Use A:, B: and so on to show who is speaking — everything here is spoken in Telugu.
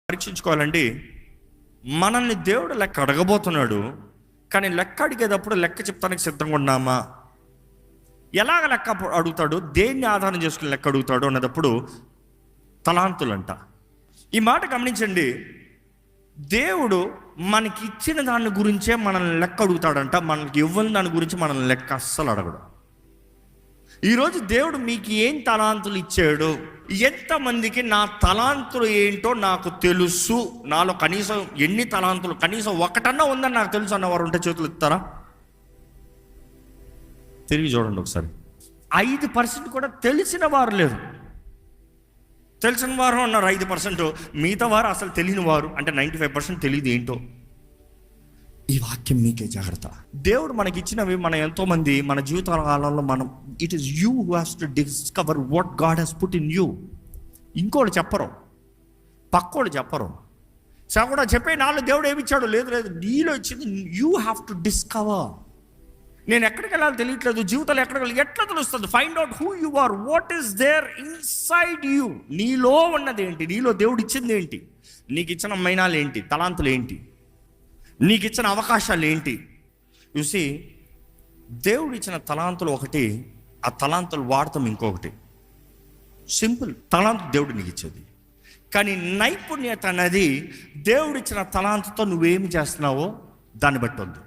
A: పరీక్షించుకోవాలండి. మనల్ని దేవుడు లెక్క అడగబోతున్నాడు, కానీ లెక్క అడిగేటప్పుడు లెక్క చెప్తానికి సిద్ధంగా ఉన్నామా? ఎలాగ లెక్క అడుగుతాడు, దేన్ని ఆధారం చేసుకుని లెక్క అడుగుతాడు అన్నప్పుడు తలాంతులంట. ఈ మాట గమనించండి. దేవుడు మనకి ఇచ్చిన దాని గురించే మనల్ని లెక్క అడుగుతాడంట. మనకి ఇవ్వని దాని గురించి మనల్ని లెక్క అస్సలు అడగడు. ఈరోజు దేవుడు మీకు ఏం తలాంతులు ఇచ్చాడు, ఎంతమందికి నా తలాంతులు ఏంటో నాకు తెలుసు, నాలో కనీసం ఎన్ని తలాంతులు, కనీసం ఒకటన్నా ఉందని నాకు తెలుసు అన్నవారు ఉంటే చేతులు ఎత్తారా? తిరిగి చూడండి ఒకసారి. 5% కూడా తెలిసిన వారు లేరు. తెలిసిన వారు ఉన్నారు 5%, మిగతా వారు అసలు తెలియని వారు అంటే 95% తెలియదు ఏంటో. ఈ వాక్యం మీకే జాగ్రత్త. దేవుడు మనకి ఇచ్చినవి మనం ఎంతోమంది మన జీవిత కాలంలో మనం it is you who has to discover what God has put in you. ఇంకోళ్ళు చెప్పరు, పక్కోళ్ళు చెప్పరు. కూడా చెప్పే నాలో దేవుడు ఏమి ఇచ్చాడు, లేదు లేదు నీలో ఇచ్చింది యూ హ్యావ్ టు డిస్కవర్. నేను ఎక్కడికి వెళ్ళాలో తెలియట్లేదు, జీవితంలో ఎక్కడికి వెళ్ళి ఎట్లా తెలుస్తుంది? Find out who you are, what is there inside you. నీలో ఉన్నది ఏంటి, నీలో దేవుడు ఇచ్చింది ఏంటి, నీకు ఇచ్చిన మైనాలు ఏంటి, తలాంతులు ఏంటి, నీకు ఇచ్చిన అవకాశాలు ఏంటి. చూసి దేవుడు ఇచ్చిన తలాంతులు ఒకటి, ఆ తలాంతులు వాడతాం ఇంకొకటి. సింపుల్. తలాంతు దేవుడు నీకు ఇచ్చేది, కానీ నైపుణ్యత అనేది దేవుడు ఇచ్చిన తలాంతుతో నువ్వేమి చేస్తున్నావో దాన్ని బట్టి ఉంది.